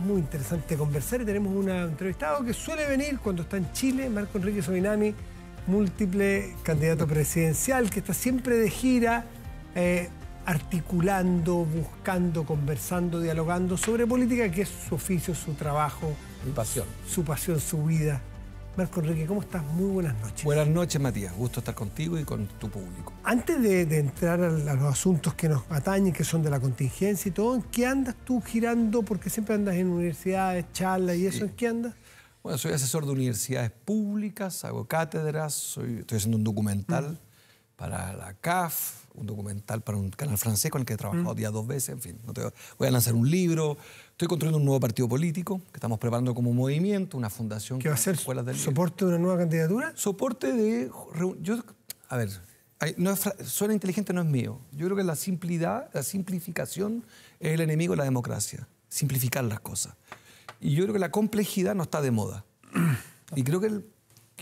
Muy interesante conversar y tenemos un entrevistado que suele venir cuando está en Chile, Marco Enrique Sobinami, múltiple candidato presidencial, que está siempre de gira, articulando, buscando, conversando, dialogando sobre política, que es su oficio, su trabajo. Mi pasión. Su pasión, su vida. Marco Enrique, ¿cómo estás? Muy buenas noches. Buenas noches, Matías. Gusto estar contigo y con tu público. Antes de entrar a los asuntos que nos atañen, que son de la contingencia y todo, ¿en qué andas tú girando? Porque siempre andas en universidades, charlas y eso, ¿en qué andas? Bueno, soy asesor de universidades públicas, hago cátedras, estoy haciendo un documental para la CAF, un documental para un canal francés con el que he trabajado ya 2 veces, en fin. Voy a lanzar un libro, estoy construyendo un nuevo partido político que estamos preparando como movimiento, una fundación. ¿Qué va a ser? ¿Soporte de una nueva candidatura? Soporte de... A ver, suena inteligente, no es mío. Yo creo que la simplificación es el enemigo de la democracia. Simplificar las cosas. Y yo creo que la complejidad no está de moda. Y creo que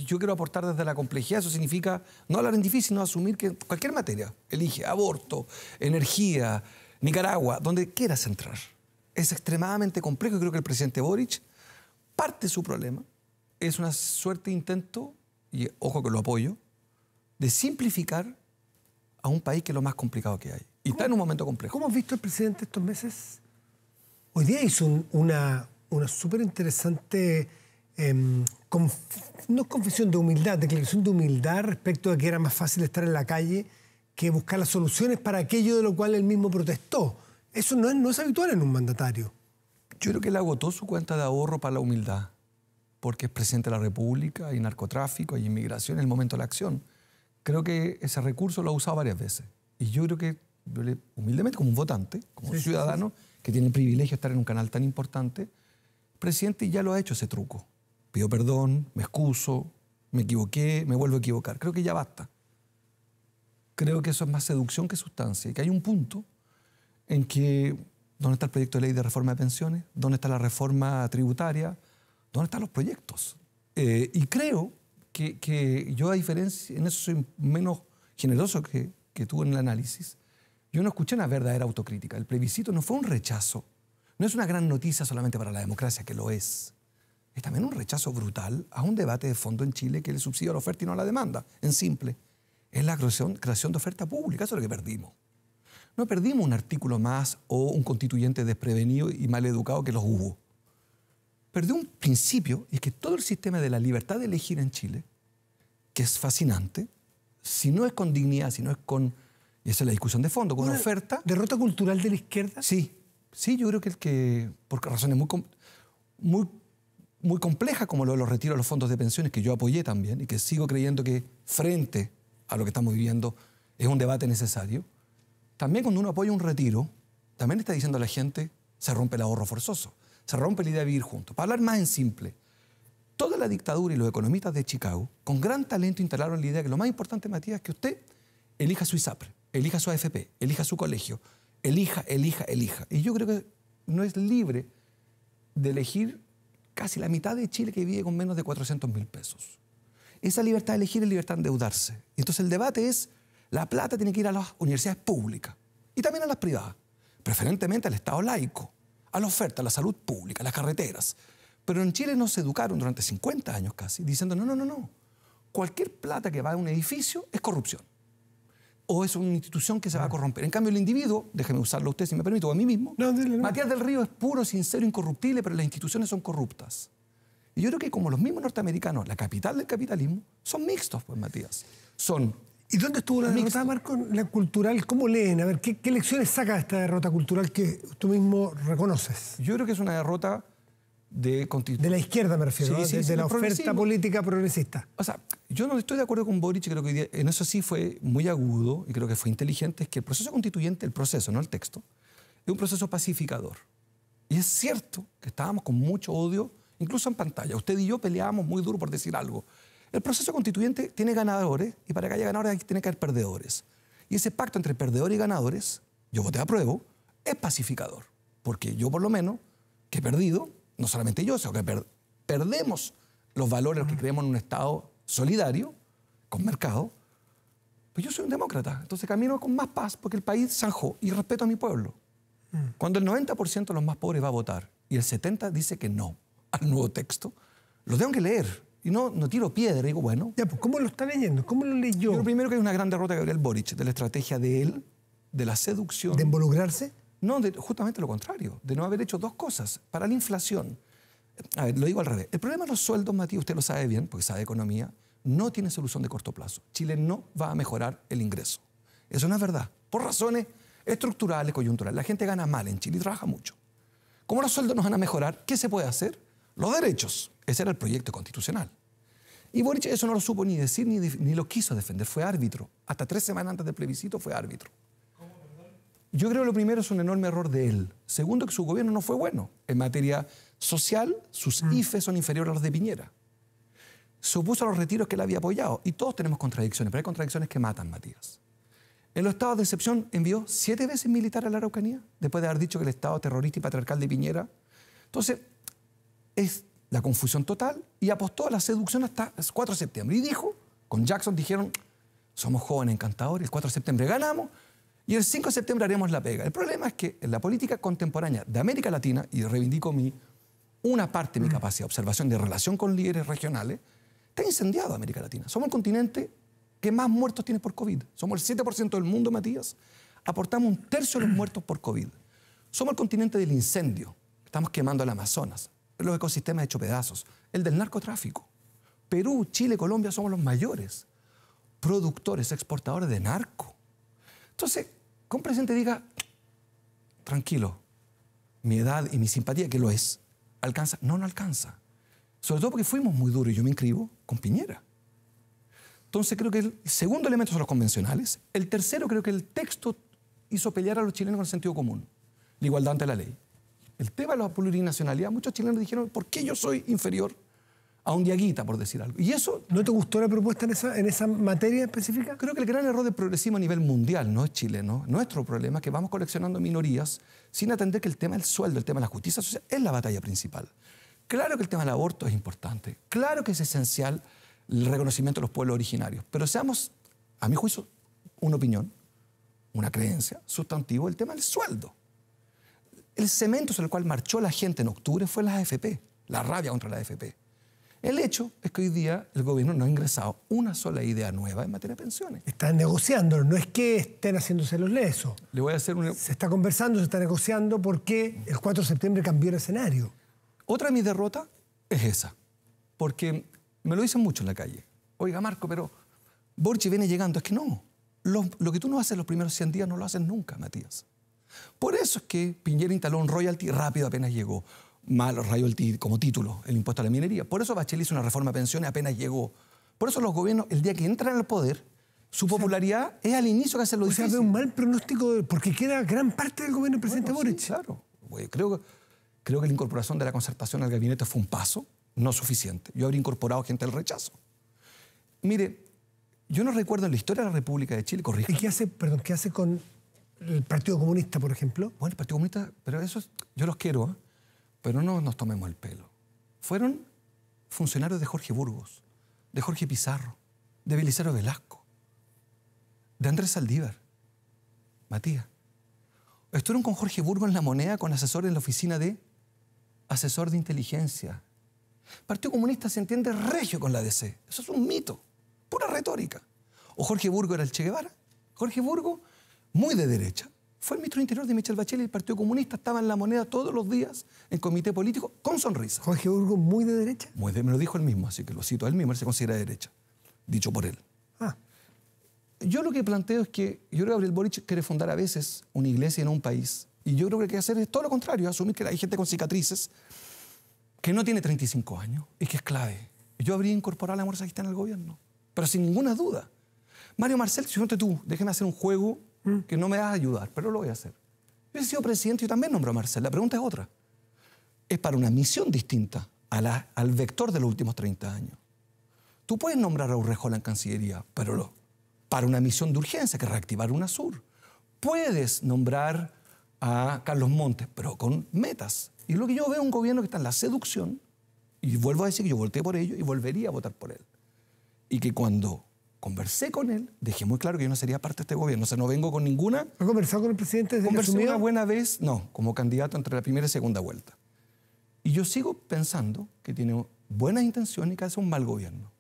yo quiero aportar desde la complejidad. Eso significa no hablar en difícil, no asumir que cualquier materia, elige aborto, energía, Nicaragua, donde quieras entrar. Es extremadamente complejo y creo que el presidente Boric, parte de su problema, es una suerte de intento, y ojo que lo apoyo, de simplificar a un país que es lo más complicado que hay. Y está en un momento complejo. ¿Cómo has visto al presidente estos meses? Hoy día hizo una súper interesante, no confesión de humildad, declaración de humildad respecto a que era más fácil estar en la calle que buscar las soluciones para aquello de lo cual él mismo protestó. Eso no es habitual en un mandatario. Yo creo que él agotó su cuenta de ahorro para la humildad, porque es presidente de la República, hay narcotráfico, hay inmigración, es el momento de la acción. Creo que ese recurso lo ha usado varias veces. Y yo creo que, humildemente, como un votante, como un ciudadano que tiene el privilegio de estar en un canal tan importante, el presidente ya lo ha hecho ese truco. Pido perdón, me excuso, me equivoqué, me vuelvo a equivocar. Creo que ya basta. Creo que eso es más seducción que sustancia. Y que hay un punto en que, ¿dónde está el proyecto de ley de reforma de pensiones? ¿Dónde está la reforma tributaria? ¿Dónde están los proyectos? Y creo que yo, a diferencia, en eso soy menos generoso que tú en el análisis. Yo no escuché una verdadera autocrítica. El plebiscito no fue un rechazo. No es una gran noticia solamente para la democracia, que lo es. Es también un rechazo brutal a un debate de fondo en Chile que le subsidia a la oferta y no a la demanda. En simple. Es la creación de oferta pública. Eso es lo que perdimos. No perdimos un artículo más o un constituyente desprevenido y mal educado que los hubo. Perdió un principio, y es que todo el sistema de la libertad de elegir en Chile, que es fascinante, si no es con dignidad, si no es con, y esa es la discusión de fondo, con oferta... ¿Derrota cultural de la izquierda? Sí, yo creo que por razones muy complejas, como lo de los retiros de los fondos de pensiones, que yo apoyé también, y que sigo creyendo que frente a lo que estamos viviendo es un debate necesario. También cuando uno apoya un retiro, también está diciendo a la gente, se rompe el ahorro forzoso, se rompe la idea de vivir juntos. Para hablar más en simple, toda la dictadura y los economistas de Chicago, con gran talento, instalaron la idea que lo más importante, Matías, es que usted elija su ISAPRE, elija su AFP, elija su colegio, elija. Y yo creo que no es libre de elegir casi la mitad de Chile que vive con menos de 400.000 pesos. Esa libertad de elegir es libertad de endeudarse. Entonces el debate es, la plata tiene que ir a las universidades públicas y también a las privadas, preferentemente al Estado laico, a la oferta, a la salud pública, a las carreteras. Pero en Chile nos educaron durante 50 años casi, diciendo no. Cualquier plata que va a un edificio es corrupción. O es una institución que se va a corromper. En cambio, el individuo, déjeme usarlo a usted si me permite, o a mí mismo, Matías del Río es puro, sincero, incorruptible, pero las instituciones son corruptas. Y yo creo que como los mismos norteamericanos, la capital del capitalismo, son mixtos, pues, Matías. ¿Y dónde estuvo la derrota, Marco? La cultural, ¿cómo leen? A ver, ¿qué lecciones saca de esta derrota cultural que tú mismo reconoces? Yo creo que es una derrota de la izquierda, me refiero, de la oferta política progresista. O sea, yo no estoy de acuerdo con Boric, creo que hoy día, en eso sí fue muy agudo y creo que fue inteligente, es que el proceso constituyente, el proceso, no el texto, es un proceso pacificador. Y es cierto que estábamos con mucho odio, incluso en pantalla. Usted y yo peleábamos muy duro por decir algo. El proceso constituyente tiene ganadores y para que haya ganadores tiene que haber perdedores. Y ese pacto entre perdedores y ganadores, yo voté apruebo, es pacificador. Porque yo por lo menos, que he perdido, no solamente yo, sino que perdemos los valores que creemos en un Estado solidario, con mercado, pues yo soy un demócrata. Entonces camino con más paz porque el país zanjó y respeto a mi pueblo. Cuando el 90% de los más pobres va a votar y el 70% dice que no al nuevo texto, lo tengo que leer. Y no tiro piedra, digo, bueno. Ya, pues, ¿cómo lo está leyendo? ¿Cómo lo leyó? Lo primero que hay una gran derrota de Gabriel Boric, de la estrategia de él, de la seducción. ¿De involucrarse? No, justamente lo contrario, de no haber hecho dos cosas. Para la inflación, a ver, lo digo al revés. El problema de los sueldos, Matías, usted lo sabe bien, porque sabe economía, no tiene solución de corto plazo. Chile no va a mejorar el ingreso. Eso no es verdad. Por razones estructurales, coyunturales. La gente gana mal en Chile y trabaja mucho. ¿Cómo los sueldos nos van a mejorar? ¿Qué se puede hacer? Los derechos. Ese era el proyecto constitucional. Y Boric eso no lo supo ni decir ni lo quiso defender. Fue árbitro. Hasta 3 semanas antes del plebiscito fue árbitro. Yo creo que lo primero es un enorme error de él. Segundo, que su gobierno no fue bueno. En materia social, sus IFE son inferiores a los de Piñera. Se opuso a los retiros que él había apoyado. Y todos tenemos contradicciones, pero hay contradicciones que matan, Matías. En los estados de excepción envió 7 veces militares a la Araucanía, después de haber dicho que el estado terrorista y patriarcal de Piñera. Entonces, es la confusión total y apostó a la seducción hasta el 4 de septiembre. Y dijo, con Jackson dijeron, somos jóvenes encantadores, el 4 de septiembre ganamos y el 5 de septiembre haremos la pega. El problema es que en la política contemporánea de América Latina, y reivindico una parte de mi capacidad de observación de relación con líderes regionales, está incendiado América Latina. Somos el continente que más muertos tiene por COVID. Somos el 7% del mundo, Matías. Aportamos 1/3 de los muertos por COVID. Somos el continente del incendio. Estamos quemando el Amazonas. Los ecosistemas hechos pedazos. El del narcotráfico. Perú, Chile, Colombia somos los mayores productores, exportadores de narco. Entonces, que un presidente diga, tranquilo, mi edad y mi simpatía, que lo es, ¿alcanza? No alcanza. Sobre todo porque fuimos muy duros, y yo me inscribo con Piñera. Entonces creo que el segundo elemento son los convencionales. El tercero creo que el texto hizo pelear a los chilenos con el sentido común, la igualdad ante la ley. El tema de la plurinacionalidad, muchos chilenos dijeron, ¿por qué yo soy inferior a un diaguita, por decir algo? Y eso... ¿No te gustó la propuesta en esa materia específica? Creo que el gran error del progresismo a nivel mundial no es chileno. Nuestro problema es que vamos coleccionando minorías sin atender que el tema del sueldo, el tema de la justicia social es la batalla principal. Claro que el tema del aborto es importante. Claro que es esencial el reconocimiento de los pueblos originarios. Pero seamos, a mi juicio, una opinión, una creencia, sustantivo, el tema del sueldo. El cemento sobre el cual marchó la gente en octubre fue la AFP, la rabia contra la AFP. El hecho es que hoy día el gobierno no ha ingresado una sola idea nueva en materia de pensiones. Están negociando, no es que estén haciéndose los lesos. Le voy a hacer una... Se está conversando, se está negociando porque el 4 de septiembre cambió el escenario. Otra de mis derrotas es esa, porque me lo dicen mucho en la calle. Oiga, Marco, pero Boric viene llegando. Es que no, lo que tú no haces los primeros 100 días no lo haces nunca, Matías. Por eso es que Piñera instaló un royalty rápido apenas llegó. Mal royalty como título, el impuesto a la minería. Por eso Bachelet hizo una reforma de pensiones apenas llegó. Por eso los gobiernos, el día que entran al poder, su popularidad es al inicio que hacen lo difícil. O sea, ve un mal pronóstico porque queda gran parte del gobierno del presidente Boric. Sí, claro. Creo que la incorporación de la concertación al gabinete fue un paso, no suficiente. Yo habría incorporado gente del rechazo. Mire, yo no recuerdo en la historia de la República de Chile, corrija. ¿Y qué hace con el Partido Comunista, por ejemplo? Bueno, el Partido Comunista, pero eso yo los quiero, ¿eh? Pero no nos tomemos el pelo. Fueron funcionarios de Jorge Burgos, de Jorge Pizarro, de Belisario Velasco, de Andrés Saldívar, Matías. Estuvieron con Jorge Burgos en La Moneda, con asesor en la oficina de asesor de inteligencia. El Partido Comunista se entiende regio con la DC. Eso es un mito, pura retórica. O Jorge Burgos era el Che Guevara. Jorge Burgos, muy de derecha, fue el ministro del Interior de Michelle Bachelet y el Partido Comunista estaba en La Moneda todos los días en comité político con sonrisa. ¿Jorge Burgos muy de derecha? Me lo dijo él mismo, así que lo cito a él mismo, él se considera de derecha, dicho por él. Yo lo que planteo es que yo creo que Gabriel Boric quiere fundar a veces una iglesia en un país y yo creo que lo que hay que hacer es todo lo contrario, asumir que hay gente con cicatrices que no tiene 35 años y que es clave. Yo habría incorporado a la Morsa Cristiana al gobierno, pero sin ninguna duda. Mario Marcel, si no tú, déjeme hacer un juego que no me vas a ayudar, pero lo voy a hacer. Yo he sido presidente y también nombro a Marcel. La pregunta es otra. Es para una misión distinta al vector de los últimos 30 años. Tú puedes nombrar a Urrejola en Cancillería, pero para una misión de urgencia, que es reactivar UNASUR. Puedes nombrar a Carlos Montes, pero con metas. Y lo que yo veo es un gobierno que está en la seducción, y vuelvo a decir que yo voté por ello y volvería a votar por él. Y que cuando conversé con él, dejé muy claro que yo no sería parte de este gobierno, o sea, no vengo con ninguna... ¿Ha conversado con el presidente desde que Conversé asumió? una buena vez, no, como candidato entre la primera y segunda vuelta. Y yo sigo pensando que tiene buenas intenciones y que hace un mal gobierno.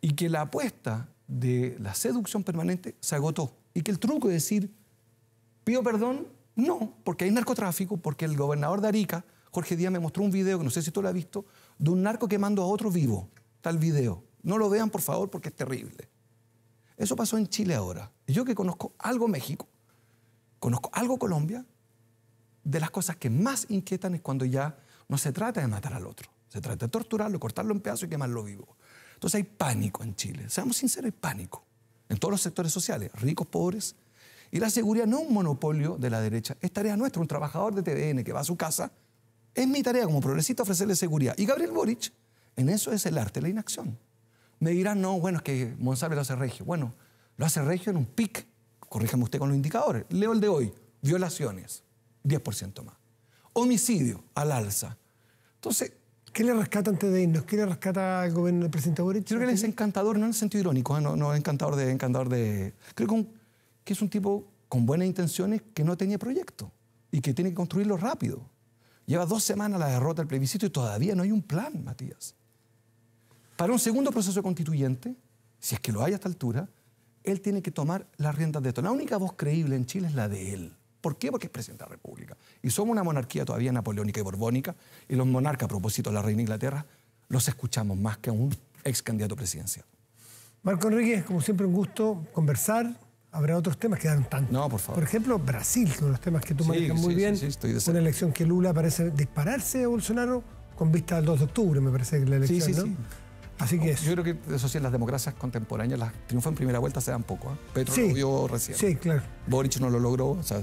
Y que la apuesta de la seducción permanente se agotó. Y que el truco de decir, pido perdón, no, porque hay narcotráfico, porque el gobernador de Arica, Jorge Díaz, me mostró un video, que no sé si tú lo has visto, de un narco quemando a otro vivo. Está el video. No lo vean, por favor, porque es terrible. Eso pasó en Chile ahora. Y yo que conozco algo México, conozco algo Colombia, de las cosas que más inquietan es cuando ya no se trata de matar al otro. Se trata de torturarlo, cortarlo en pedazos y quemarlo vivo. Entonces hay pánico en Chile. Seamos sinceros, hay pánico. En todos los sectores sociales, ricos, pobres. Y la seguridad no es un monopolio de la derecha, es tarea nuestra. Un trabajador de TVN que va a su casa, es mi tarea como progresista ofrecerle seguridad. Y Gabriel Boric, en eso es el arte de la inacción. Me dirán, no, bueno, es que Monsalve lo hace regio. Bueno, lo hace regio en un pic. Corríjame usted con los indicadores. Leo el de hoy. Violaciones, 10% más. Homicidio, al alza. Entonces... ¿Qué le rescata antes de irnos? ¿Qué le rescata al gobierno del presidente Boric? Creo que él es encantador, no en el sentido irónico, no es encantador de... Creo que es un tipo con buenas intenciones que no tenía proyecto y que tiene que construirlo rápido. Lleva 2 semanas la derrota del plebiscito y todavía no hay un plan, Matías. Para un segundo proceso constituyente, si es que lo hay a esta altura, él tiene que tomar las riendas de esto. La única voz creíble en Chile es la de él. ¿Por qué? Porque es presidente de la República. Y somos una monarquía todavía napoleónica y borbónica, y los monarcas, a propósito de la reina de Inglaterra, los escuchamos más que a un ex candidato presidencial. Marco Enríquez, como siempre, un gusto conversar. Habrá otros temas que dan tanto. No, por favor. Por ejemplo, Brasil, que son los temas que tú manejas muy bien. Sí, estoy de una elección que Lula parece dispararse a Bolsonaro con vista al 2 de octubre, me parece que la elección, ¿no? Así que yo creo que eso sí, en las democracias contemporáneas, las triunfos en primera vuelta se dan poco. Petro lo vio recién. Sí, claro. Boric no lo logró. O sea,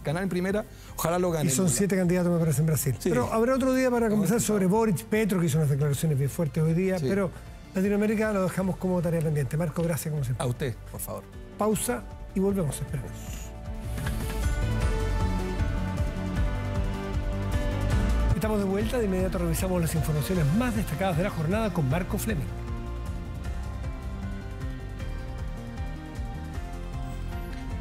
ganar en primera, ojalá lo gane. Y son 7 candidatos, me parece, en Brasil. Sí. Pero habrá otro día para conversar sobre Boric, Petro, que hizo unas declaraciones bien fuertes hoy día. Sí. Pero Latinoamérica lo dejamos como tarea pendiente. Marco, gracias como siempre. A usted, por favor. Pausa y volvemos, esperemos. Estamos de vuelta, de inmediato revisamos las informaciones más destacadas de la jornada con Marco Fleming.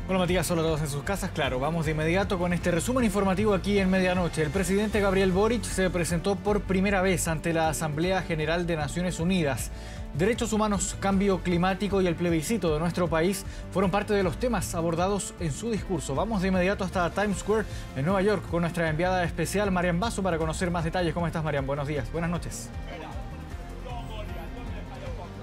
Hola Matías, hola a todos en sus casas. Claro, vamos de inmediato con este resumen informativo aquí en Medianoche. El presidente Gabriel Boric se presentó por primera vez ante la Asamblea General de Naciones Unidas. Derechos humanos, cambio climático y el plebiscito de nuestro país fueron parte de los temas abordados en su discurso. Vamos de inmediato hasta Times Square en Nueva York con nuestra enviada especial Marian Basso para conocer más detalles. ¿Cómo estás, Marian? Buenos días, buenas noches.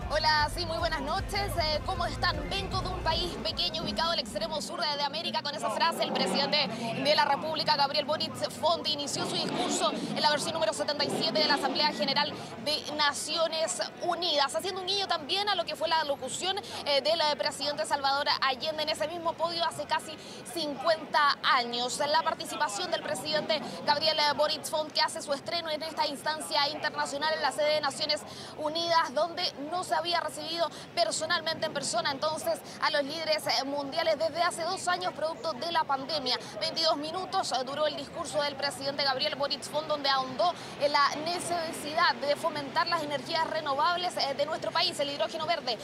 Hola, sí, muy buenas noches. ¿Cómo están? Vengo de un país pequeño ubicado al extremo sur de América. Con esa frase, el presidente de la República, Gabriel Boric Fonte, inició su discurso en la versión número 77 de la Asamblea General de Naciones Unidas, haciendo un guiño también a lo que fue la locución del presidente Salvador Allende en ese mismo podio hace casi 50 años. La participación del presidente Gabriel Boric Fonte, que hace su estreno en esta instancia internacional en la sede de Naciones Unidas, donde no se había recibido personalmente en persona entonces a los líderes mundiales desde hace 2 años producto de la pandemia. 22 minutos duró el discurso del presidente Gabriel Boric Fonte, donde ahondó en la necesidad de fomentar las energías renovables de nuestro país, el hidrógeno verde,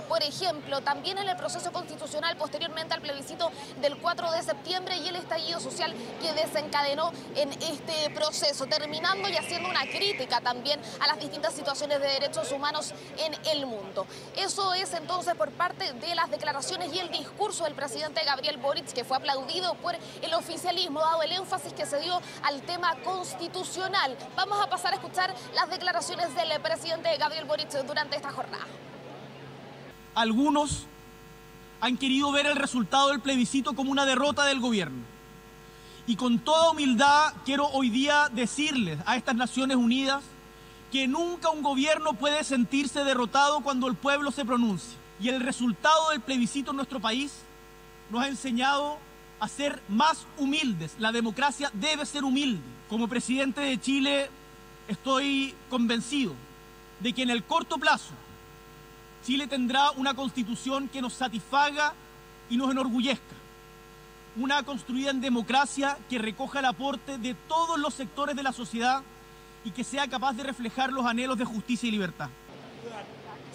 por ejemplo, también en el proceso constitucional posteriormente al plebiscito del 4 de septiembre y el estallido social que desencadenó en este proceso, terminando y haciendo una crítica también a las distintas situaciones de derechos humanos en el mundo. Eso es entonces por parte de las declaraciones y el discurso del presidente Gabriel Boric, que fue aplaudido por el oficialismo, dado el énfasis que se dio al tema constitucional. Vamos a pasar a escuchar las declaraciones del presidente Gabriel Boric durante esta jornada. Algunos han querido ver el resultado del plebiscito como una derrota del gobierno. Y con toda humildad quiero hoy día decirles a estas Naciones Unidas que nunca un gobierno puede sentirse derrotado cuando el pueblo se pronuncia. Y el resultado del plebiscito en nuestro país nos ha enseñado a ser más humildes. La democracia debe ser humilde. Como presidente de Chile estoy convencido de que en el corto plazo Chile tendrá una constitución que nos satisfaga y nos enorgullezca. Una construida en democracia que recoja el aporte de todos los sectores de la sociedad y que sea capaz de reflejar los anhelos de justicia y libertad.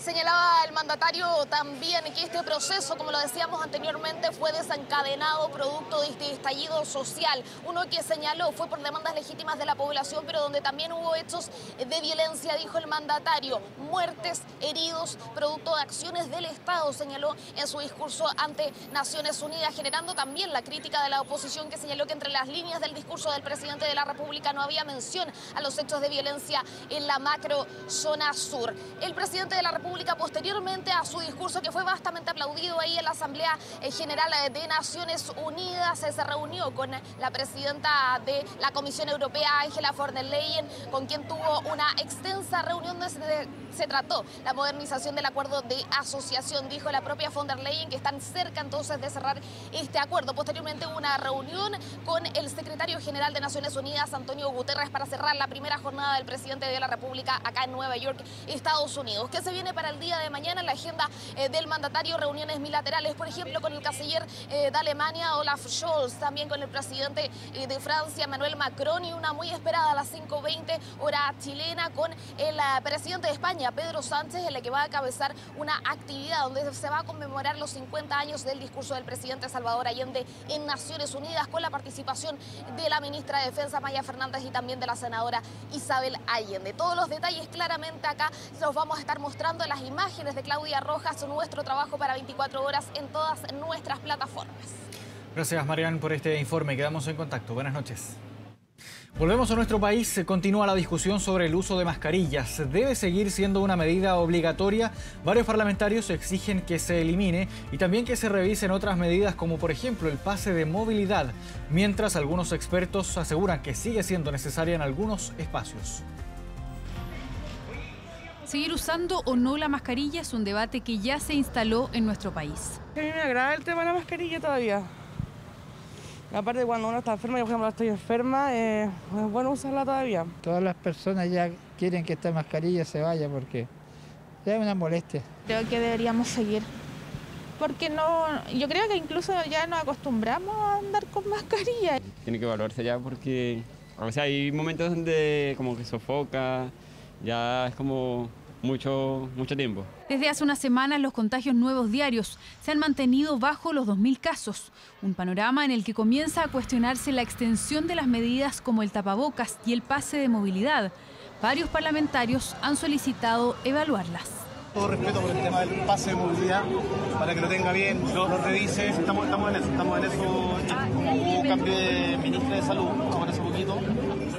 Señalaba el mandatario también que este proceso, como lo decíamos anteriormente, fue desencadenado producto de este estallido social. Uno que señaló fue por demandas legítimas de la población, pero donde también hubo hechos de violencia, dijo el mandatario. Muertes, heridos, producto de acciones del Estado, señaló en su discurso ante Naciones Unidas, generando también la crítica de la oposición, que señaló que entre las líneas del discurso del presidente de la República no había mención a los hechos de violencia en la macro zona sur. El presidente de la República, posteriormente a su discurso, que fue bastante aplaudido ahí en la Asamblea General de Naciones Unidas, se reunió con la presidenta de la Comisión Europea, Ursula von der Leyen, con quien tuvo una extensa reunión donde se trató la modernización del acuerdo de asociación. Dijo la propia von der Leyen que están cerca entonces de cerrar este acuerdo. Posteriormente hubo una reunión con el secretario general de Naciones Unidas, Antonio Guterres, para cerrar la primera jornada del presidente de la República acá en Nueva York, Estados Unidos. ¿Qué se viene para el día de mañana? En la agenda del mandatario, reuniones bilaterales, por ejemplo, con el canciller de Alemania, Olaf Scholz, también con el presidente de Francia, Emmanuel Macron, y una muy esperada a las 5:20 hora chilena con el presidente de España, Pedro Sánchez, en la que va a encabezar una actividad donde se va a conmemorar los 50 años del discurso del presidente Salvador Allende en Naciones Unidas, con la participación de la ministra de Defensa, Maya Fernández, y también de la senadora Isabel Allende. Todos los detalles claramente acá los vamos a estar mostrando en las imágenes de Claudia Rojas, nuestro trabajo para 24 horas en todas nuestras plataformas. Gracias, Marian, por este informe. Quedamos en contacto. Buenas noches. Volvemos a nuestro país. Continúa la discusión sobre el uso de mascarillas. ¿Debe seguir siendo una medida obligatoria? Varios parlamentarios exigen que se elimine y también que se revisen otras medidas, como por ejemplo el pase de movilidad, mientras algunos expertos aseguran que sigue siendo necesaria en algunos espacios. Seguir usando o no la mascarilla es un debate que ya se instaló en nuestro país. A mí me agrada el tema de la mascarilla todavía. Aparte, cuando uno está enferma, yo por ejemplo estoy enferma, es bueno usarla todavía. Todas las personas ya quieren que esta mascarilla se vaya porque ya es una molestia. Creo que deberíamos seguir, porque no, yo creo que incluso ya nos acostumbramos a andar con mascarilla. Tiene que evaluarse ya porque a veces hay momentos donde como que sofoca, ya es como mucho tiempo. Desde hace unas semanas los contagios nuevos diarios se han mantenido bajo los 2.000 casos, un panorama en el que comienza a cuestionarse la extensión de las medidas como el tapabocas y el pase de movilidad. Varios parlamentarios han solicitado evaluarlas. Todo respeto por el tema del pase de movilidad, para que lo tenga bien, lo revise, estamos en eso, como hubo cambio de ministra de Salud, ahora hace poquito.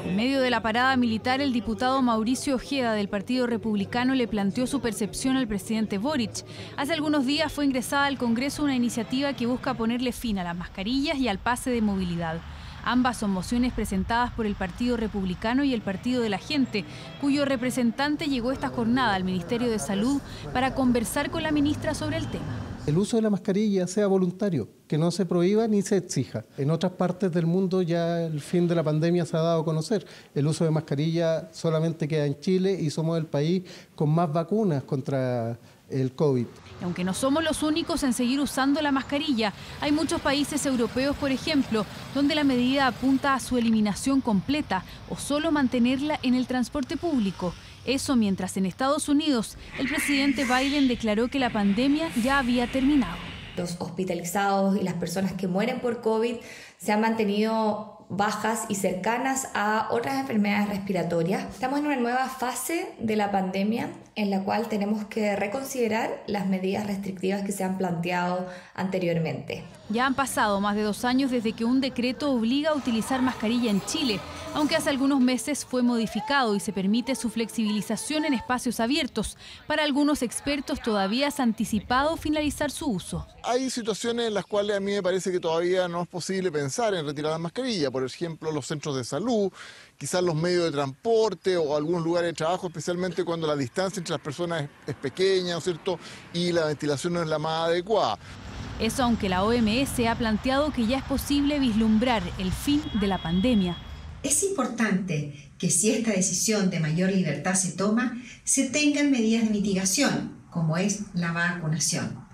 En medio de la parada militar, el diputado Mauricio Ojeda del Partido Republicano le planteó su percepción al presidente Boric. Hace algunos días fue ingresada al Congreso una iniciativa que busca ponerle fin a las mascarillas y al pase de movilidad. Ambas son mociones presentadas por el Partido Republicano y el Partido de la Gente, cuyo representante llegó esta jornada al Ministerio de Salud para conversar con la ministra sobre el tema. El uso de la mascarilla sea voluntario, que no se prohíba ni se exija. En otras partes del mundo ya el fin de la pandemia se ha dado a conocer. El uso de mascarilla solamente queda en Chile y somos el país con más vacunas contra el COVID. Y aunque no somos los únicos en seguir usando la mascarilla, hay muchos países europeos, por ejemplo, donde la medida apunta a su eliminación completa o solo mantenerla en el transporte público. Eso mientras en Estados Unidos el presidente Biden declaró que la pandemia ya había terminado. Los hospitalizados y las personas que mueren por COVID se han mantenido bajas y cercanas a otras enfermedades respiratorias. Estamos en una nueva fase de la pandemia en la cual tenemos que reconsiderar las medidas restrictivas que se han planteado anteriormente. Ya han pasado más de 2 años desde que un decreto obliga a utilizar mascarilla en Chile, aunque hace algunos meses fue modificado y se permite su flexibilización en espacios abiertos. Para algunos expertos todavía se ha anticipado finalizar su uso. Hay situaciones en las cuales a mí me parece que todavía no es posible pensar en retirar la mascarilla. Por ejemplo, los centros de salud, quizás los medios de transporte o algunos lugares de trabajo, especialmente cuando la distancia entre las personas es pequeña, ¿no es cierto?, y la ventilación no es la más adecuada. Eso aunque la OMS ha planteado que ya es posible vislumbrar el fin de la pandemia. Es importante que si esta decisión de mayor libertad se toma, se tengan medidas de mitigación, como es la vacunación.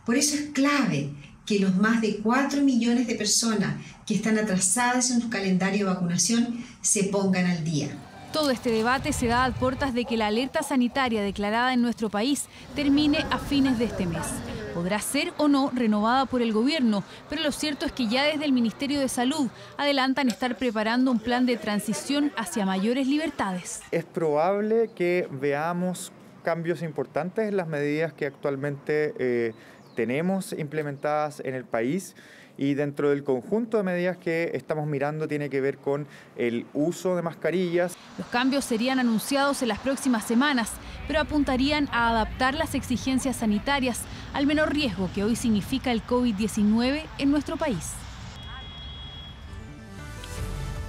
Por eso es clave que los más de 4 millones de personas que están atrasadas en su calendario de vacunación se pongan al día. Todo este debate se da a puertas de que la alerta sanitaria declarada en nuestro país termine a fines de este mes. Podrá ser o no renovada por el gobierno, pero lo cierto es que ya desde el Ministerio de Salud adelantan estar preparando un plan de transición hacia mayores libertades. Es probable que veamos cambios importantes en las medidas que actualmente tenemos implementadas en el país. Y dentro del conjunto de medidas que estamos mirando tiene que ver con el uso de mascarillas. Los cambios serían anunciados en las próximas semanas, pero apuntarían a adaptar las exigencias sanitarias al menor riesgo que hoy significa el COVID-19 en nuestro país.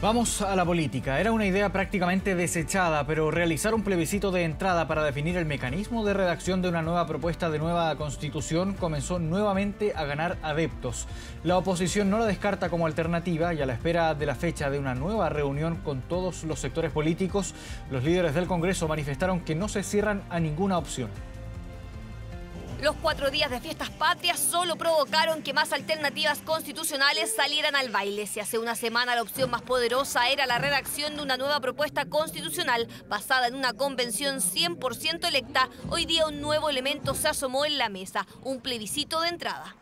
Vamos a la política. Era una idea prácticamente desechada, pero realizar un plebiscito de entrada para definir el mecanismo de redacción de una nueva propuesta de nueva constitución comenzó nuevamente a ganar adeptos. La oposición no la descarta como alternativa y a la espera de la fecha de una nueva reunión con todos los sectores políticos, los líderes del Congreso manifestaron que no se cierran a ninguna opción. Los 4 días de fiestas patrias solo provocaron que más alternativas constitucionales salieran al baile. Si hace una semana la opción más poderosa era la redacción de una nueva propuesta constitucional basada en una convención 100% electa, hoy día un nuevo elemento se asomó en la mesa, un plebiscito de entrada.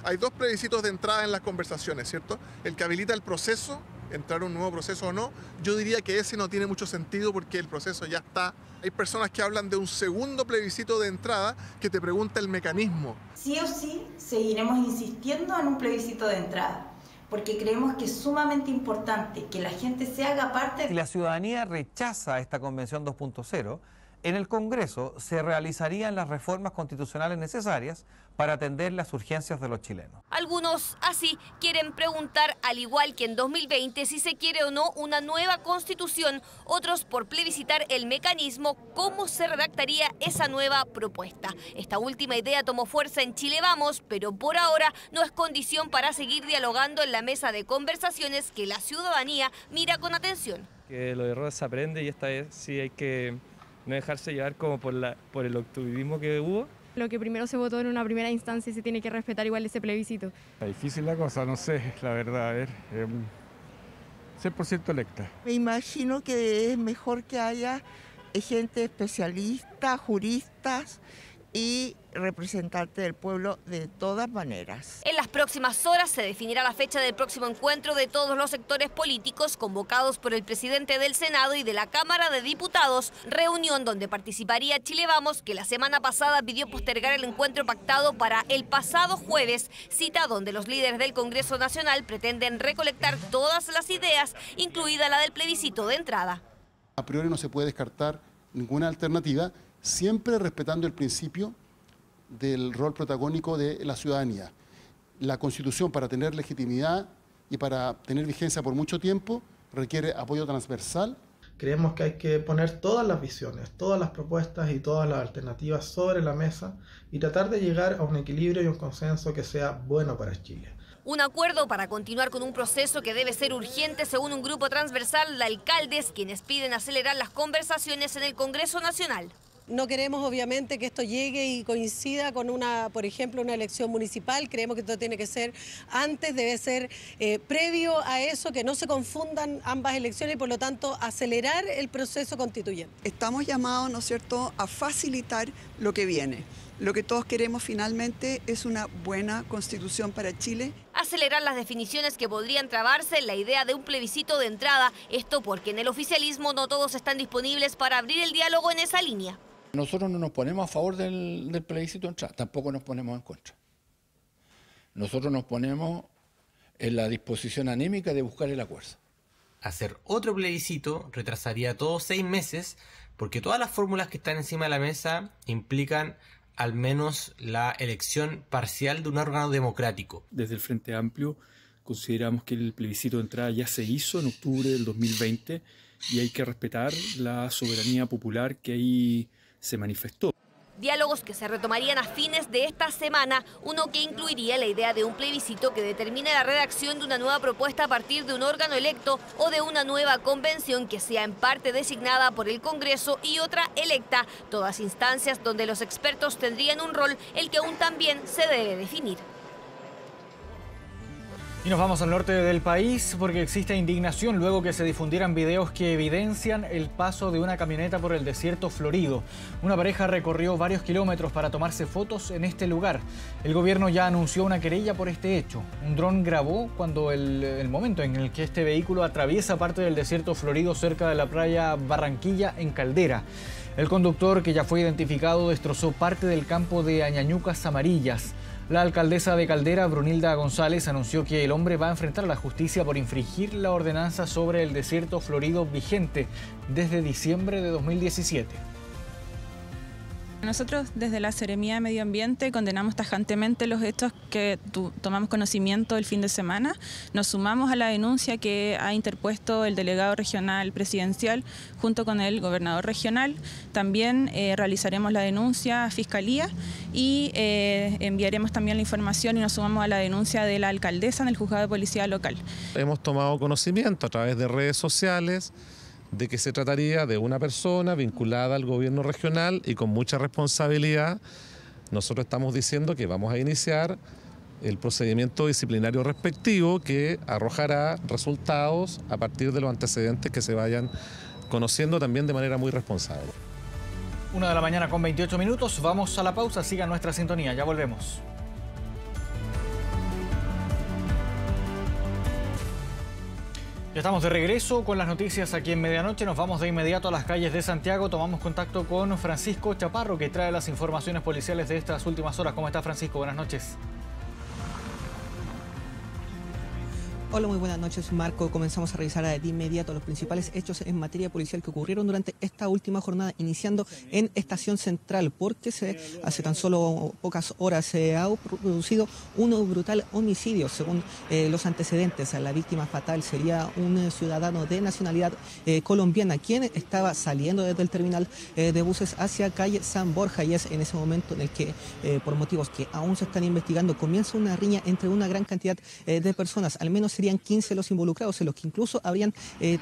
Hay 2 plebiscitos de entrada en las conversaciones, ¿cierto? El que habilita el proceso, entrar a un nuevo proceso o no. Yo diría que ese no tiene mucho sentido porque el proceso ya está. Hay personas que hablan de un segundo plebiscito de entrada que te pregunta el mecanismo. Sí o sí seguiremos insistiendo en un plebiscito de entrada, porque creemos que es sumamente importante que la gente se haga parte. Si la ciudadanía rechaza esta Convención 2.0, en el Congreso se realizarían las reformas constitucionales necesarias para atender las urgencias de los chilenos. Algunos, así, quieren preguntar, al igual que en 2020, si se quiere o no una nueva constitución. Otros por plebiscitar el mecanismo, cómo se redactaría esa nueva propuesta. Esta última idea tomó fuerza en Chile Vamos, pero por ahora no es condición para seguir dialogando en la mesa de conversaciones que la ciudadanía mira con atención. Que los errores se aprende y esta vez sí hay que no dejarse llevar como por el obstructivismo que hubo. Lo que primero se votó en una primera instancia se tiene que respetar igual ese plebiscito. Está difícil la cosa, no sé, la verdad, a ver, 100% electa. Me imagino que es mejor que haya gente especialista, juristas y representante del pueblo de todas maneras. En las próximas horas se definirá la fecha del próximo encuentro de todos los sectores políticos convocados por el presidente del Senado y de la Cámara de Diputados, reunión donde participaría Chile Vamos, que la semana pasada pidió postergar el encuentro pactado para el pasado jueves, cita donde los líderes del Congreso Nacional pretenden recolectar todas las ideas, incluida la del plebiscito de entrada. A priori no se puede descartar ninguna alternativa, siempre respetando el principio del rol protagónico de la ciudadanía. La Constitución, para tener legitimidad y para tener vigencia por mucho tiempo, requiere apoyo transversal. Creemos que hay que poner todas las visiones, todas las propuestas y todas las alternativas sobre la mesa y tratar de llegar a un equilibrio y un consenso que sea bueno para Chile. Un acuerdo para continuar con un proceso que debe ser urgente según un grupo transversal de alcaldes, quienes piden acelerar las conversaciones en el Congreso Nacional. No queremos obviamente que esto llegue y coincida con por ejemplo, una elección municipal. Creemos que esto tiene que ser antes, debe ser previo a eso, que no se confundan ambas elecciones y por lo tanto acelerar el proceso constituyente. Estamos llamados, ¿no es cierto?, a facilitar lo que viene. Lo que todos queremos finalmente es una buena constitución para Chile. Acelerar las definiciones que podrían trabarse en la idea de un plebiscito de entrada. Esto porque en el oficialismo no todos están disponibles para abrir el diálogo en esa línea. Nosotros no nos ponemos a favor del plebiscito de entrada, tampoco nos ponemos en contra. Nosotros nos ponemos en la disposición anémica de buscar el acuerdo. Hacer otro plebiscito retrasaría todos 6 meses porque todas las fórmulas que están encima de la mesa implican al menos la elección parcial de un órgano democrático. Desde el Frente Amplio consideramos que el plebiscito de entrada ya se hizo en octubre del 2020 y hay que respetar la soberanía popular que ahí se manifestó. Diálogos que se retomarían a fines de esta semana, uno que incluiría la idea de un plebiscito que determine la redacción de una nueva propuesta a partir de un órgano electo o de una nueva convención que sea en parte designada por el Congreso y otra electa, todas instancias donde los expertos tendrían un rol, el que aún también se debe definir. Y nos vamos al norte del país porque existe indignación luego que se difundieran videos que evidencian el paso de una camioneta por el desierto florido. Una pareja recorrió varios kilómetros para tomarse fotos en este lugar. El gobierno ya anunció una querella por este hecho. Un dron grabó cuando el momento en el que este vehículo atraviesa parte del desierto florido cerca de la playa Barranquilla en Caldera. El conductor, que ya fue identificado, destrozó parte del campo de Añañucas Amarillas. La alcaldesa de Caldera, Brunilda González, anunció que el hombre va a enfrentar a la justicia por infringir la ordenanza sobre el desierto florido vigente desde diciembre de 2017. Nosotros desde la Seremía de Medio Ambiente condenamos tajantemente los hechos que tomamos conocimiento el fin de semana. Nos sumamos a la denuncia que ha interpuesto el delegado regional presidencial junto con el gobernador regional. También realizaremos la denuncia a Fiscalía y enviaremos también la información y nos sumamos a la denuncia de la alcaldesa en el juzgado de policía local. Hemos tomado conocimiento a través de redes sociales de que se trataría de una persona vinculada al gobierno regional y con mucha responsabilidad. Nosotros estamos diciendo que vamos a iniciar el procedimiento disciplinario respectivo que arrojará resultados a partir de los antecedentes que se vayan conociendo también de manera muy responsable. 1 de la mañana con 28 minutos, vamos a la pausa, sigan nuestra sintonía, ya volvemos. Ya estamos de regreso con las noticias aquí en Medianoche. Nos vamos de inmediato a las calles de Santiago. Tomamos contacto con Francisco Chaparro, que trae las informaciones policiales de estas últimas horas. ¿Cómo está, Francisco? Buenas noches. Hola, muy buenas noches, Marco. Comenzamos a revisar de inmediato los principales hechos en materia policial que ocurrieron durante esta última jornada, iniciando en Estación Central, porque hace tan solo pocas horas se ha producido un brutal homicidio. Según los antecedentes, la víctima fatal sería un ciudadano de nacionalidad colombiana, quien estaba saliendo desde el terminal de buses hacia calle San Borja, y es en ese momento en el que, por motivos que aún se están investigando, comienza una riña entre una gran cantidad de personas. Al menos serían 15 los involucrados, en los que incluso habrían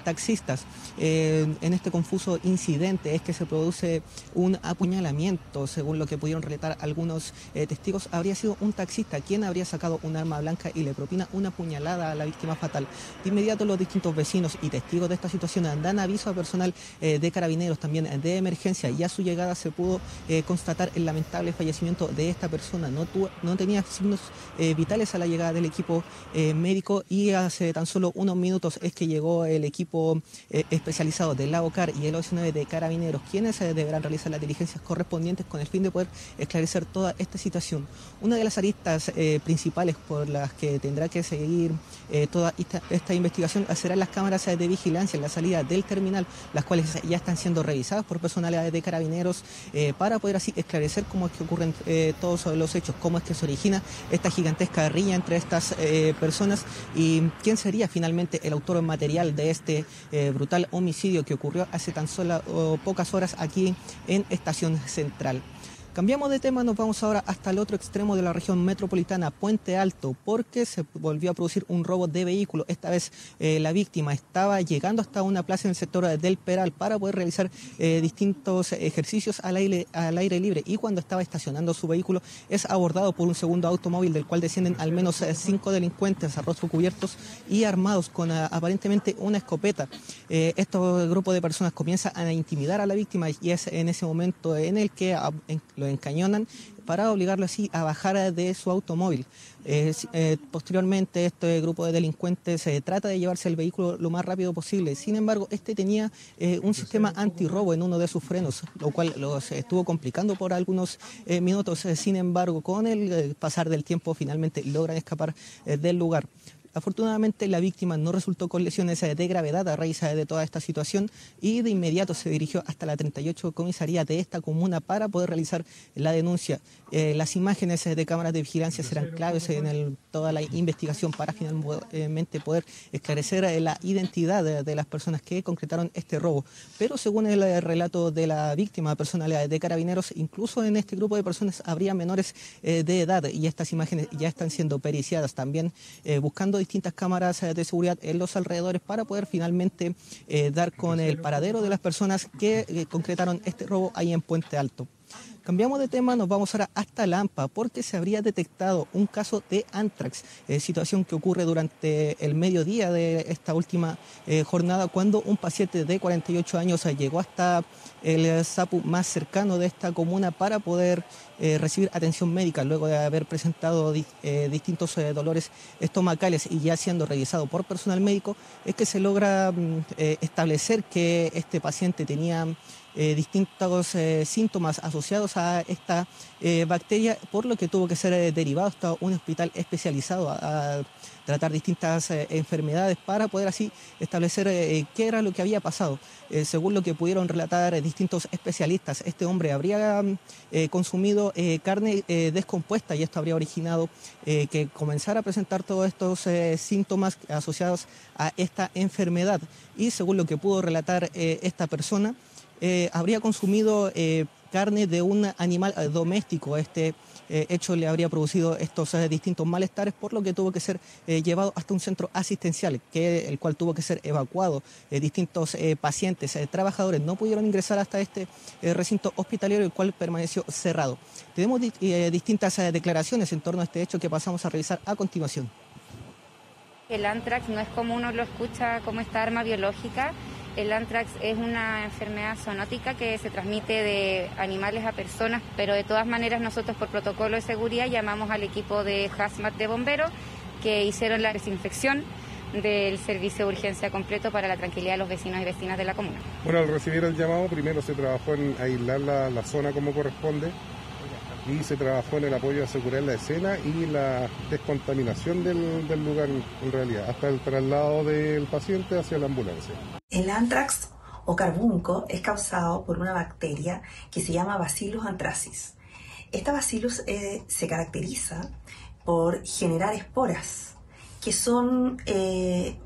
taxistas. En este confuso incidente es que se produce un apuñalamiento. Según lo que pudieron relatar algunos testigos, habría sido un taxista quien habría sacado un arma blanca y le propina una puñalada a la víctima fatal. De inmediato los distintos vecinos y testigos de esta situación dan aviso a personal de carabineros, también de emergencia, y a su llegada se pudo constatar el lamentable fallecimiento de esta persona. No tenía signos vitales a la llegada del equipo médico, y hace tan solo unos minutos es que llegó el equipo especializado del AOCAR y el OS9 de Carabineros, quienes deberán realizar las diligencias correspondientes con el fin de poder esclarecer toda esta situación. Una de las aristas principales por las que tendrá que seguir toda esta investigación serán las cámaras de vigilancia en la salida del terminal, las cuales ya están siendo revisadas por personal de Carabineros para poder así esclarecer cómo es que ocurren todos los hechos, cómo es que se origina esta gigantesca riña entre estas personas y quién sería finalmente el autor material de este brutal homicidio que ocurrió hace tan solo pocas horas aquí en Estación Central. Cambiamos de tema, nos vamos ahora hasta el otro extremo de la región metropolitana, Puente Alto, porque se volvió a producir un robo de vehículo. Esta vez la víctima estaba llegando hasta una plaza en el sector del Peral para poder realizar distintos ejercicios al aire libre, y cuando estaba estacionando su vehículo es abordado por un segundo automóvil del cual descienden al menos 5 delincuentes a rostro cubiertos y armados con aparentemente una escopeta. Este grupo de personas comienza a intimidar a la víctima, y es en ese momento en el que lo encañonan para obligarlo así a bajar de su automóvil. Posteriormente este grupo de delincuentes trata de llevarse el vehículo lo más rápido posible. Sin embargo, este tenía un sistema antirrobo en uno de sus frenos, lo cual los estuvo complicando por algunos minutos. Sin embargo, con el pasar del tiempo finalmente logran escapar del lugar. Afortunadamente la víctima no resultó con lesiones de gravedad a raíz de toda esta situación, y de inmediato se dirigió hasta la 38 comisaría de esta comuna para poder realizar la denuncia. Las imágenes de cámaras de vigilancia serán claves en toda la investigación para finalmente poder esclarecer la identidad de las personas que concretaron este robo. Pero según el relato de la víctima, personal de Carabineros, incluso en este grupo de personas habría menores de edad, y estas imágenes ya están siendo periciadas, también buscando distintas cámaras de seguridad en los alrededores para poder finalmente dar con el paradero de las personas que concretaron este robo ahí en Puente Alto. Cambiamos de tema, nos vamos ahora hasta Lampa porque se habría detectado un caso de anthrax, situación que ocurre durante el mediodía de esta última jornada cuando un paciente de 48 años llegó hasta el SAPU más cercano de esta comuna para poder recibir atención médica luego de haber presentado distintos dolores estomacales y ya siendo revisado por personal médico. Es que se logra establecer que este paciente tenía distintos síntomas asociados a esta bacteria, por lo que tuvo que ser derivado hasta un hospital especializado a tratar distintas enfermedades para poder así establecer qué era lo que había pasado. Según lo que pudieron relatar distintos especialistas, este hombre habría consumido carne descompuesta y esto habría originado que comenzara a presentar todos estos síntomas asociados a esta enfermedad. Y según lo que pudo relatar esta persona, habría consumido carne de un animal doméstico. Este hecho le habría producido estos distintos malestares, por lo que tuvo que ser llevado hasta un centro asistencial, el cual tuvo que ser evacuado. Distintos pacientes, trabajadores no pudieron ingresar hasta este recinto hospitalario, el cual permaneció cerrado. Tenemos distintas declaraciones en torno a este hecho que pasamos a revisar a continuación. El anthrax no es como uno lo escucha como esta arma biológica. El anthrax es una enfermedad zoonótica que se transmite de animales a personas, pero de todas maneras nosotros por protocolo de seguridad llamamos al equipo de hazmat de bomberos que hicieron la desinfección del servicio de urgencia completo para la tranquilidad de los vecinos y vecinas de la comuna. Bueno, al recibir el llamado primero se trabajó en aislar la zona como corresponde y se trabajó en el apoyo a asegurar la escena y la descontaminación del lugar en realidad, hasta el traslado del paciente hacia la ambulancia. El anthrax o carbunco es causado por una bacteria que se llama Bacillus anthracis. Esta Bacillus se caracteriza por generar esporas, que son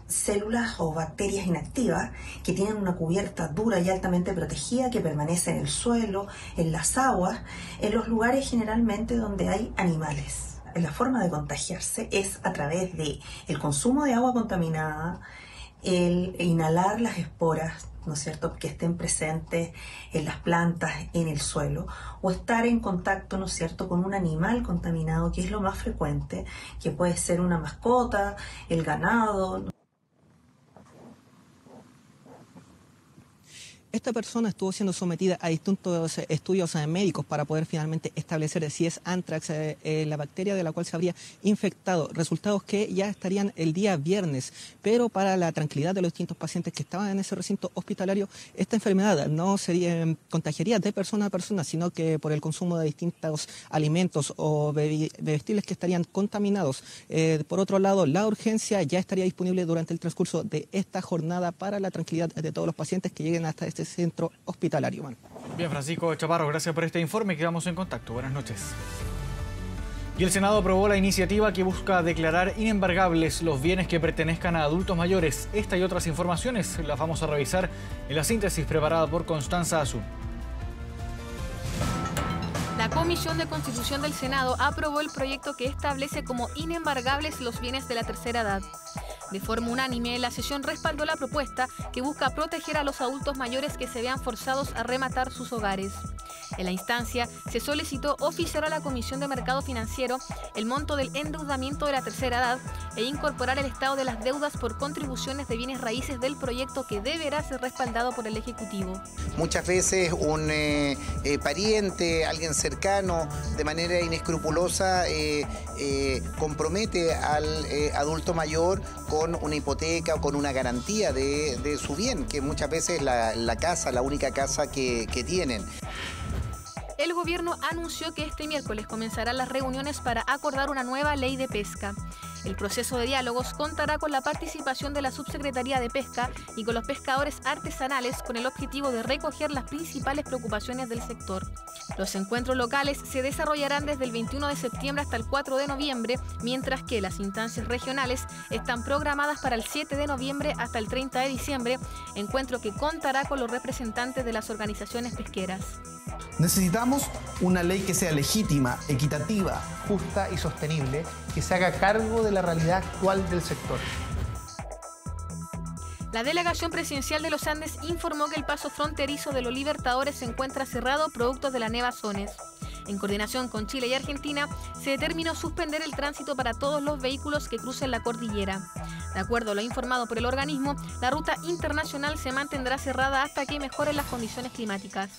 células o bacterias inactivas que tienen una cubierta dura y altamente protegida que permanece en el suelo, en las aguas, en los lugares generalmente donde hay animales. La forma de contagiarse es a través de el consumo de agua contaminada, el inhalar las esporas, ¿no es cierto?, que estén presentes en las plantas, en el suelo, o estar en contacto, ¿no es cierto?, con un animal contaminado, que es lo más frecuente, que puede ser una mascota, el ganado. Esta persona estuvo siendo sometida a distintos estudios médicos para poder finalmente establecer si es anthrax la bacteria de la cual se habría infectado. Resultados que ya estarían el día viernes, pero para la tranquilidad de los distintos pacientes que estaban en ese recinto hospitalario, esta enfermedad no contagiaría de persona a persona, sino que por el consumo de distintos alimentos o bebestibles que estarían contaminados. Por otro lado, la urgencia ya estaría disponible durante el transcurso de esta jornada para la tranquilidad de todos los pacientes que lleguen hasta este centro hospitalario. Bien, Francisco Chaparro, gracias por este informe. Quedamos en contacto. Buenas noches. Y el Senado aprobó la iniciativa que busca declarar inembargables los bienes que pertenezcan a adultos mayores. Esta y otras informaciones las vamos a revisar en la síntesis preparada por Constanza Azul. La Comisión de Constitución del Senado aprobó el proyecto que establece como inembargables los bienes de la tercera edad. De forma unánime, la sesión respaldó la propuesta que busca proteger a los adultos mayores que se vean forzados a rematar sus hogares. En la instancia, se solicitó oficiar a la Comisión de Mercado Financiero el monto del endeudamiento de la tercera edad e incorporar el estado de las deudas por contribuciones de bienes raíces del proyecto que deberá ser respaldado por el Ejecutivo. Muchas veces un pariente, alguien cercano, de manera inescrupulosa, compromete al adulto mayor con una hipoteca o con una garantía de su bien, que muchas veces es la casa, la única casa que tienen. El gobierno anunció que este miércoles comenzarán las reuniones para acordar una nueva ley de pesca. El proceso de diálogos contará con la participación de la Subsecretaría de Pesca y con los pescadores artesanales con el objetivo de recoger las principales preocupaciones del sector. Los encuentros locales se desarrollarán desde el 21 de septiembre hasta el 4 de noviembre, mientras que las instancias regionales están programadas para el 7 de noviembre hasta el 30 de diciembre, encuentro que contará con los representantes de las organizaciones pesqueras. Necesitamos una ley que sea legítima, equitativa, justa y sostenible, que se haga cargo de la realidad actual del sector. La delegación presidencial de los Andes informó que el paso fronterizo de los Libertadores se encuentra cerrado producto de la neva Zones. En coordinación con Chile y Argentina, se determinó suspender el tránsito para todos los vehículos que crucen la cordillera. De acuerdo a lo informado por el organismo, la ruta internacional se mantendrá cerrada hasta que mejoren las condiciones climáticas.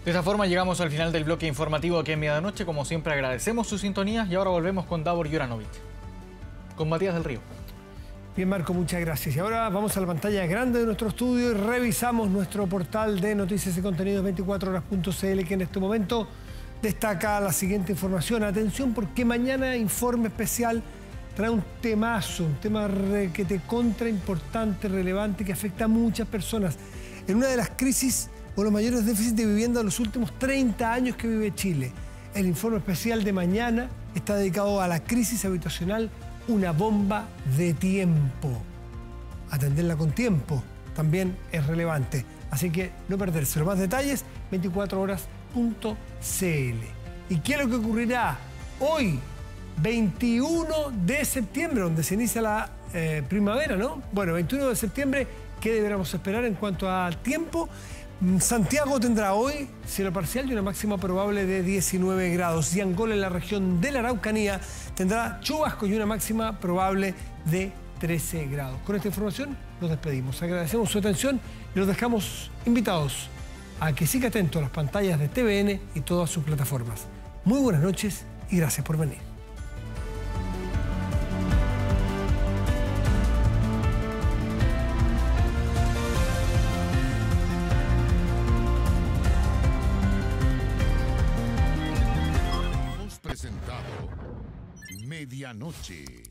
De esta forma llegamos al final del bloque informativo aquí en Medianoche. Como siempre agradecemos su sintonía y ahora volvemos con Davor Juranovic. Con Matías del Río. Bien, Marco, muchas gracias. Y ahora vamos a la pantalla grande de nuestro estudio y revisamos nuestro portal de noticias y contenidos 24horas.cl, que en este momento destaca la siguiente información. Atención, porque mañana Informe Especial trae un temazo, un tema requete contra importante, relevante, que afecta a muchas personas. En una de las crisis o los mayores déficits de vivienda de los últimos 30 años que vive Chile. El Informe Especial de mañana está dedicado a la crisis habitacional, una bomba de tiempo. Atenderla con tiempo también es relevante. Así que no perderse. Los más detalles, 24horas.cl. ¿Y qué es lo que ocurrirá hoy, 21 de septiembre, donde se inicia la primavera, ¿no? Bueno, 21 de septiembre, ¿qué deberíamos esperar en cuanto al tiempo? Santiago tendrá hoy cielo parcial y una máxima probable de 19 grados. Y Angola, en la región de la Araucanía, tendrá chubascos y una máxima probable de 13 grados. Con esta información nos despedimos. Agradecemos su atención y los dejamos invitados a que siga atento a las pantallas de TVN y todas sus plataformas. Muy buenas noches y gracias por venir. Presentado Medianoche.